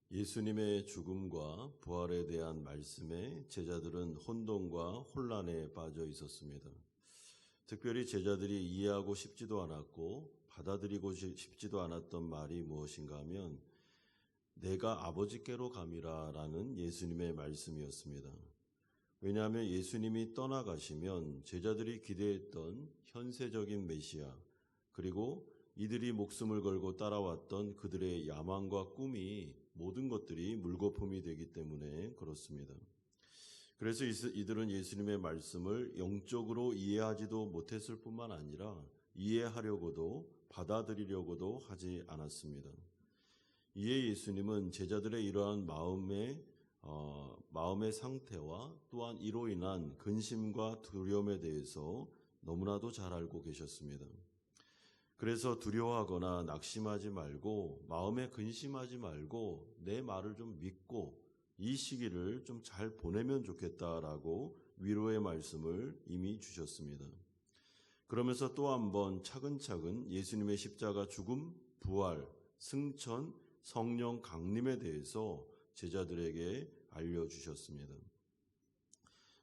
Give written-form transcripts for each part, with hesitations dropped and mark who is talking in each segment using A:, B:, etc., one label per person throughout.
A: 예수님의 죽음과 부활에 대한 말씀에 제자들은 혼돈과 혼란에 빠져 있었습니다. 특별히 제자들이 이해하고 싶지도 않았고 받아들이고 싶지도 않았던 말이 무엇인가 하면 내가 아버지께로 감이라 라는 예수님의 말씀이었습니다. 왜냐하면 예수님이 떠나가시면 제자들이 기대했던 현세적인 메시아, 그리고 이들이 목숨을 걸고 따라왔던 그들의 야망과 꿈이 모든 것들이 물거품이 되기 때문에 그렇습니다. 그래서 이들은 예수님의 말씀을 영적으로 이해하지도 못했을 뿐만 아니라 이해하려고도 받아들이려고도 하지 않았습니다. 이에 예수님은 제자들의 이러한 마음의 상태와 또한 이로 인한 근심과 두려움에 대해서 너무나도 잘 알고 계셨습니다. 그래서 두려워하거나 낙심하지 말고 마음에 근심하지 말고 내 말을 좀 믿고 이 시기를 좀 잘 보내면 좋겠다라고 위로의 말씀을 이미 주셨습니다. 그러면서 또 한 번 차근차근 예수님의 십자가 죽음, 부활, 승천, 성령 강림에 대해서 제자들에게 알려주셨습니다.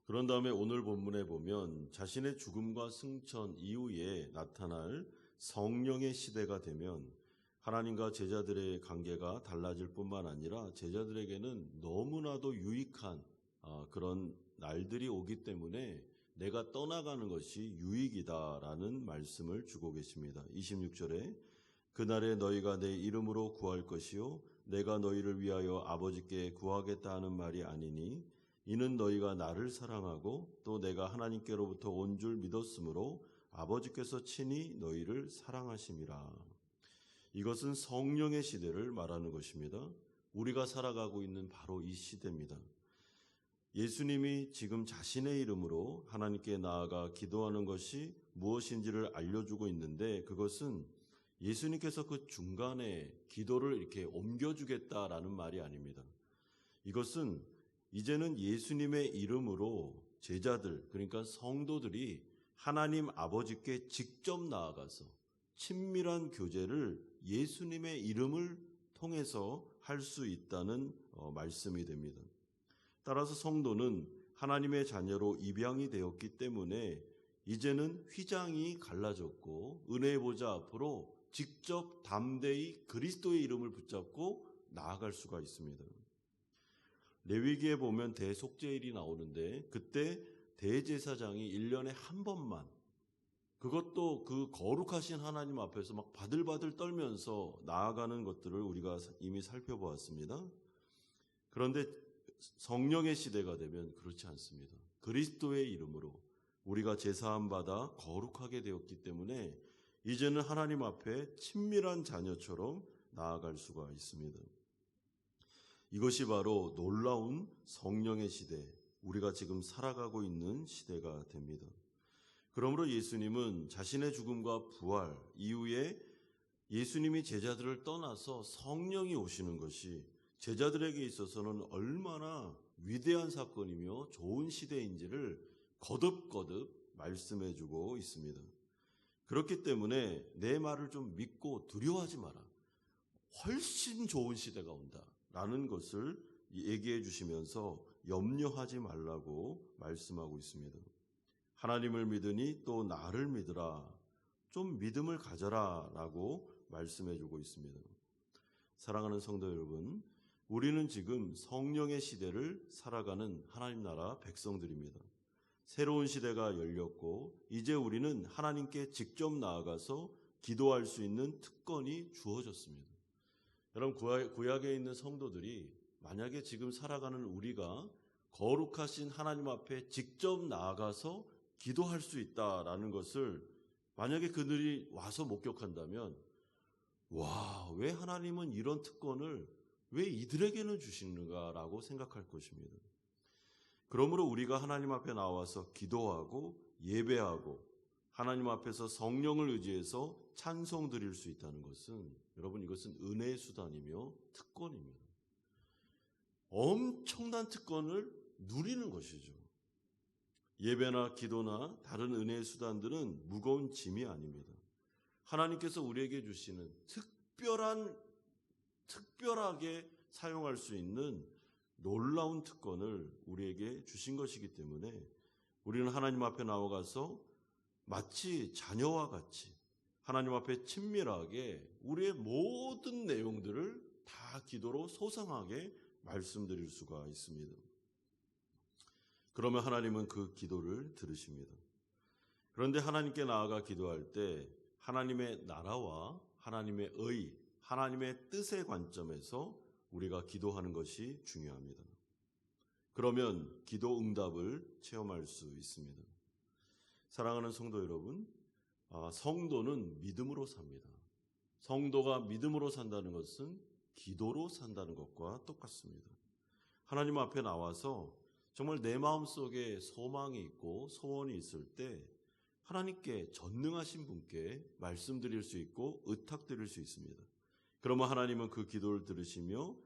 A: 그런 다음에 오늘 본문에 보면 자신의 죽음과 승천 이후에 나타날 성령의 시대가 되면 하나님과 제자들의 관계가 달라질 뿐만 아니라 제자들에게는 너무나도 유익한 그런 날들이 오기 때문에 내가 떠나가는 것이 유익이다라는 말씀을 주고 계십니다. 26절에 그날에 너희가 내 이름으로 구할 것이요 내가 너희를 위하여 아버지께 구하겠다 하는 말이 아니니 이는 너희가 나를 사랑하고 또 내가 하나님께로부터 온 줄 믿었으므로 아버지께서 친히 너희를 사랑하심이라. 이것은 성령의 시대를 말하는 것입니다. 우리가 살아가고 있는 바로 이 시대입니다. 예수님이 지금 자신의 이름으로 하나님께 나아가 기도하는 것이 무엇인지를 알려주고 있는데 그것은 예수님께서 그 중간에 기도를 이렇게 옮겨주겠다라는 말이 아닙니다. 이것은 이제는 예수님의 이름으로 제자들, 그러니까 성도들이 하나님 아버지께 직접 나아가서 친밀한 교제를 예수님의 이름을 통해서 할 수 있다는 말씀이 됩니다. 따라서 성도는 하나님의 자녀로 입양이 되었기 때문에 이제는 휘장이 갈라졌고 은혜의 보좌 앞으로 직접 담대히 그리스도의 이름을 붙잡고 나아갈 수가 있습니다. 레위기에 보면 대속죄일이 나오는데 그때 대제사장이 1년에 한 번만 그것도 그 거룩하신 하나님 앞에서 막 바들바들 떨면서 나아가는 것들을 우리가 이미 살펴보았습니다. 그런데 성령의 시대가 되면 그렇지 않습니다. 그리스도의 이름으로 우리가 제사함 받아 거룩하게 되었기 때문에 이제는 하나님 앞에 친밀한 자녀처럼 나아갈 수가 있습니다. 이것이 바로 놀라운 성령의 시대, 우리가 지금 살아가고 있는 시대가 됩니다. 그러므로 예수님은 자신의 죽음과 부활 이후에 예수님이 제자들을 떠나서 성령이 오시는 것이 제자들에게 있어서는 얼마나 위대한 사건이며 좋은 시대인지를 거듭거듭 말씀해주고 있습니다. 그렇기 때문에 내 말을 좀 믿고 두려워하지 마라. 훨씬 좋은 시대가 온다라는 것을 얘기해 주시면서 염려하지 말라고 말씀하고 있습니다. 하나님을 믿으니 또 나를 믿으라. 좀 믿음을 가져라 라고 말씀해 주고 있습니다. 사랑하는 성도 여러분, 우리는 지금 성령의 시대를 살아가는 하나님 나라 백성들입니다. 새로운 시대가 열렸고 이제 우리는 하나님께 직접 나아가서 기도할 수 있는 특권이 주어졌습니다. 여러분, 구약에 있는 성도들이 만약에 지금 살아가는 우리가 거룩하신 하나님 앞에 직접 나아가서 기도할 수 있다라는 것을 만약에 그들이 와서 목격한다면 와, 왜 하나님은 이런 특권을 왜 이들에게는 주시는가라고 생각할 것입니다. 그러므로 우리가 하나님 앞에 나와서 기도하고 예배하고 하나님 앞에서 성령을 의지해서 찬송 드릴 수 있다는 것은 여러분 이것은 은혜의 수단이며 특권입니다. 엄청난 특권을 누리는 것이죠. 예배나 기도나 다른 은혜의 수단들은 무거운 짐이 아닙니다. 하나님께서 우리에게 주시는 특별하게 사용할 수 있는 놀라운 특권을 우리에게 주신 것이기 때문에 우리는 하나님 앞에 나아가서 마치 자녀와 같이 하나님 앞에 친밀하게 우리의 모든 내용들을 다 기도로 소상하게 말씀드릴 수가 있습니다. 그러면 하나님은 그 기도를 들으십니다. 그런데 하나님께 나아가 기도할 때 하나님의 나라와 하나님의 의, 하나님의 뜻의 관점에서 우리가 기도하는 것이 중요합니다. 그러면 기도 응답을 체험할 수 있습니다. 사랑하는 성도 여러분, 성도는 믿음으로 삽니다. 성도가 믿음으로 산다는 것은 기도로 산다는 것과 똑같습니다. 하나님 앞에 나와서 정말 내 마음속에 소망이 있고 소원이 있을 때 하나님께 전능하신 분께 말씀드릴 수 있고 의탁드릴 수 있습니다. 그러면 하나님은 그 기도를 들으시며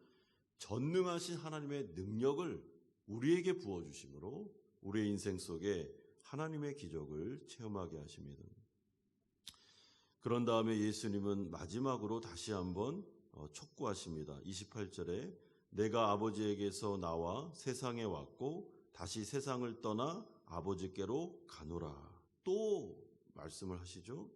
A: 전능하신 하나님의 능력을 우리에게 부어주심으로 우리의 인생 속에 하나님의 기적을 체험하게 하십니다. 그런 다음에 예수님은 마지막으로 다시 한번 촉구하십니다. 28절에 내가 아버지에게서 나와 세상에 왔고 다시 세상을 떠나 아버지께로 가노라. 또 말씀을 하시죠.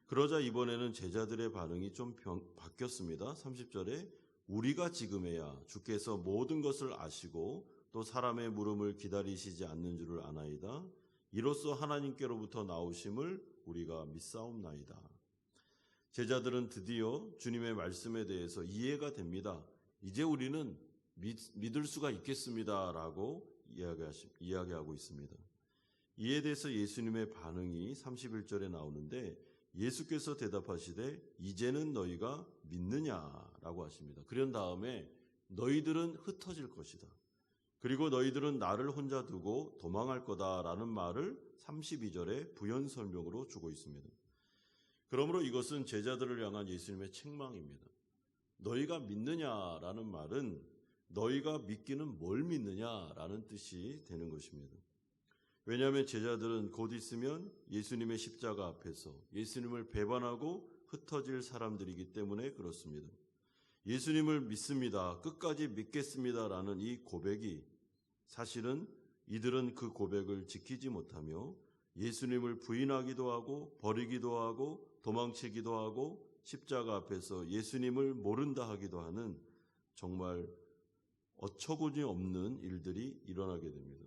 A: 그러자 이번에는 제자들의 반응이 좀 바뀌었습니다. 30절에 우리가 지금에야 주께서 모든 것을 아시고 또 사람의 물음을 기다리시지 않는 줄을 아나이다. 이로써 하나님께로부터 나오심을 우리가 믿사옵나이다. 제자들은 드디어 주님의 말씀에 대해서 이해가 됩니다. 이제 우리는 믿을 수가 있겠습니다. 라고 이야기하고 있습니다. 이에 대해서 예수님의 반응이 31절에 나오는데 예수께서 대답하시되 이제는 너희가 믿느냐라고 하십니다. 그런 다음에 너희들은 흩어질 것이다. 그리고 너희들은 나를 혼자 두고 도망할 거다라는 말을 32절에 부연 설명으로 주고 있습니다. 그러므로 이것은 제자들을 향한 예수님의 책망입니다. 너희가 믿느냐라는 말은 너희가 믿기는 뭘 믿느냐라는 뜻이 되는 것입니다. 왜냐하면 제자들은 곧 있으면 예수님의 십자가 앞에서 예수님을 배반하고 흩어질 사람들이기 때문에 그렇습니다. 예수님을 믿습니다. 끝까지 믿겠습니다라는 이 고백이 사실은 이들은 그 고백을 지키지 못하며 예수님을 부인하기도 하고 버리기도 하고 도망치기도 하고 십자가 앞에서 예수님을 모른다 하기도 하는 정말 어처구니 없는 일들이 일어나게 됩니다.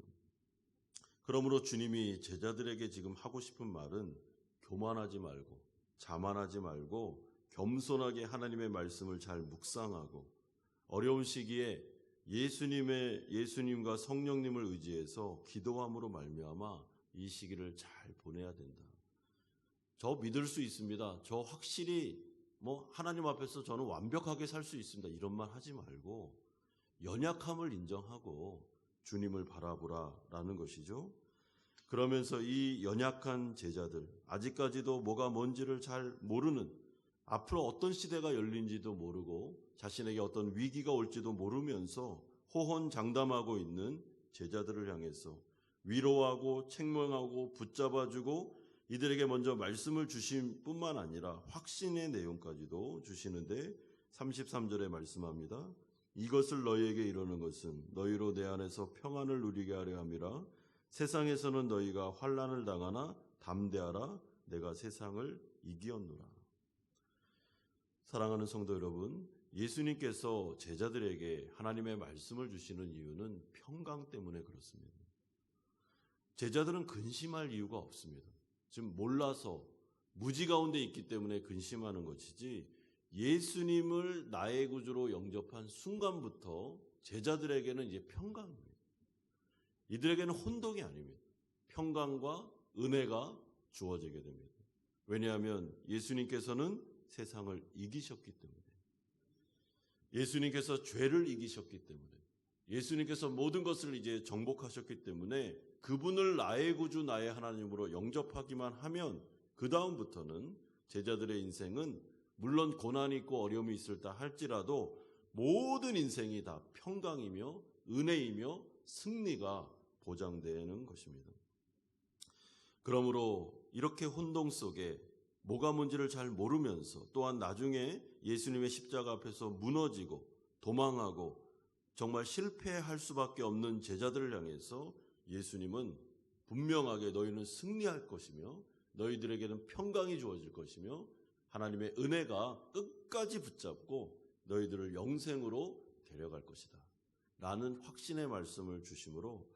A: 그러므로 주님이 제자들에게 지금 하고 싶은 말은 교만하지 말고 자만하지 말고 겸손하게 하나님의 말씀을 잘 묵상하고 어려운 시기에 예수님과 성령님을 의지해서 기도함으로 말미암아 이 시기를 잘 보내야 된다. 저 믿을 수 있습니다. 저 확실히 하나님 앞에서 저는 완벽하게 살 수 있습니다. 이런 말 하지 말고 연약함을 인정하고 주님을 바라보라라는 것이죠. 그러면서 이 연약한 제자들, 아직까지도 뭐가 뭔지를 잘 모르는, 앞으로 어떤 시대가 열린지도 모르고 자신에게 어떤 위기가 올지도 모르면서 호언장담하고 있는 제자들을 향해서 위로하고 책망하고 붙잡아주고 이들에게 먼저 말씀을 주신 뿐만 아니라 확신의 내용까지도 주시는데 33절에 말씀합니다. 이것을 너희에게 이르는 것은 너희로 내 안에서 평안을 누리게 하려 함이라. 세상에서는 너희가 환난을 당하나 담대하라. 내가 세상을 이기었노라. 사랑하는 성도 여러분, 예수님께서 제자들에게 하나님의 말씀을 주시는 이유는 평강 때문에 그렇습니다. 제자들은 근심할 이유가 없습니다. 지금 몰라서 무지 가운데 있기 때문에 근심하는 것이지 예수님을 나의 구주로 영접한 순간부터 제자들에게는 이제 평강입니다. 이들에게는 혼동이 아닙니다. 평강과 은혜가 주어지게 됩니다. 왜냐하면 예수님께서는 세상을 이기셨기 때문에, 예수님께서 죄를 이기셨기 때문에, 예수님께서 모든 것을 이제 정복하셨기 때문에 그분을 나의 구주, 나의 하나님으로 영접하기만 하면 그 다음부터는 제자들의 인생은 물론 고난이 있고 어려움이 있을다 할지라도 모든 인생이 다 평강이며 은혜이며 승리가 보장되는 것입니다. 그러므로 이렇게 혼동 속에 뭐가 뭔지를 잘 모르면서 또한 나중에 예수님의 십자가 앞에서 무너지고 도망하고 정말 실패할 수밖에 없는 제자들을 향해서 예수님은 분명하게 너희는 승리할 것이며 너희들에게는 평강이 주어질 것이며 하나님의 은혜가 끝까지 붙잡고 너희들을 영생으로 데려갈 것이다 라는 확신의 말씀을 주심으로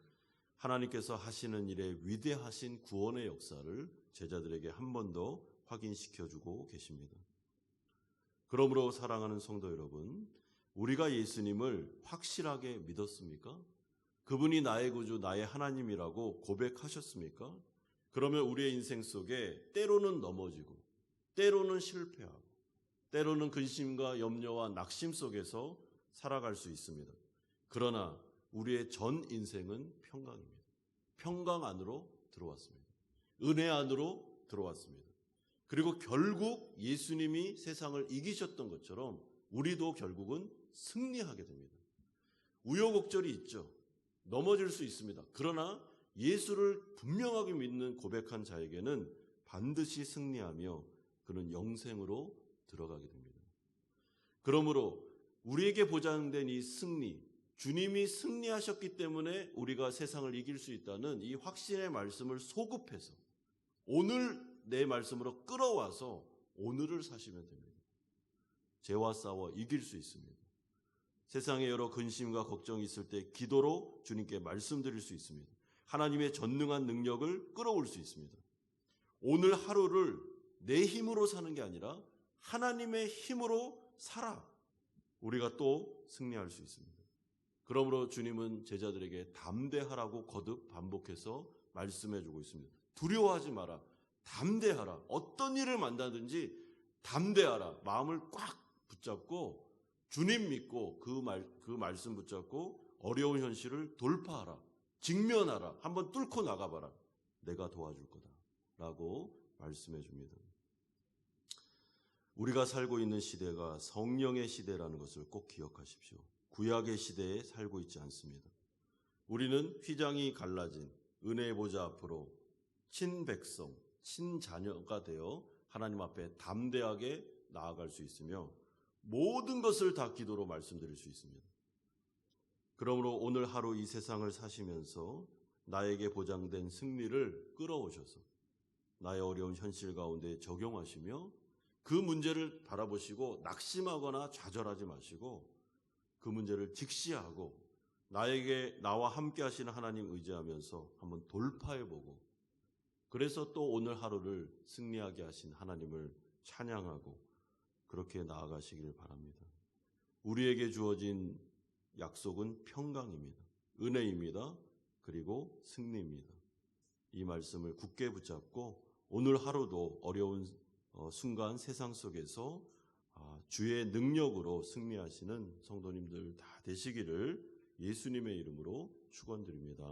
A: 하나님께서 하시는 일에 위대하신 구원의 역사를 제자들에게 한 번 더 확인시켜주고 계십니다. 그러므로 사랑하는 성도 여러분, 우리가 예수님을 확실하게 믿었습니까? 그분이 나의 구주, 나의 하나님이라고 고백하셨습니까? 그러면 우리의 인생 속에 때로는 넘어지고 때로는 실패하고 때로는 근심과 염려와 낙심 속에서 살아갈 수 있습니다. 그러나 우리의 전 인생은 평강입니다. 평강 안으로 들어왔습니다. 은혜 안으로 들어왔습니다. 그리고 결국 예수님이 세상을 이기셨던 것처럼 우리도 결국은 승리하게 됩니다. 우여곡절이 있죠. 넘어질 수 있습니다. 그러나 예수를 분명하게 믿는 고백한 자에게는 반드시 승리하며 그는 영생으로 들어가게 됩니다. 그러므로 우리에게 보장된 이 승리, 주님이 승리하셨기 때문에 우리가 세상을 이길 수 있다는 이 확신의 말씀을 소급해서 오늘 내 말씀으로 끌어와서 오늘을 사시면 됩니다. 죄와 싸워 이길 수 있습니다. 세상에 여러 근심과 걱정이 있을 때 기도로 주님께 말씀드릴 수 있습니다. 하나님의 전능한 능력을 끌어올 수 있습니다. 오늘 하루를 내 힘으로 사는 게 아니라 하나님의 힘으로 살아 우리가 또 승리할 수 있습니다. 그러므로 주님은 제자들에게 담대하라고 거듭 반복해서 말씀해주고 있습니다. 두려워하지 마라. 담대하라. 어떤 일을 만나든지 담대하라. 마음을 꽉 붙잡고 주님 믿고 그 말씀 붙잡고 어려운 현실을 돌파하라. 직면하라. 한번 뚫고 나가봐라. 내가 도와줄 거다. 라고 말씀해 줍니다. 우리가 살고 있는 시대가 성령의 시대라는 것을 꼭 기억하십시오. 구약의 시대에 살고 있지 않습니다. 우리는 휘장이 갈라진 은혜의 보좌 앞으로 친백성, 친자녀가 되어 하나님 앞에 담대하게 나아갈 수 있으며 모든 것을 다 기도로 말씀드릴 수 있습니다. 그러므로 오늘 하루 이 세상을 사시면서 나에게 보장된 승리를 끌어오셔서 나의 어려운 현실 가운데 적용하시며 그 문제를 바라보시고 낙심하거나 좌절하지 마시고 그 문제를 직시하고 나와 함께 하시는 하나님 의지하면서 한번 돌파해보고 그래서 또 오늘 하루를 승리하게 하신 하나님을 찬양하고 그렇게 나아가시길 바랍니다. 우리에게 주어진 약속은 평강입니다. 은혜입니다. 그리고 승리입니다. 이 말씀을 굳게 붙잡고 오늘 하루도 어려운 순간 세상 속에서 주의 능력으로 승리하시는 성도님들 다 되시기를 예수님의 이름으로 축원드립니다.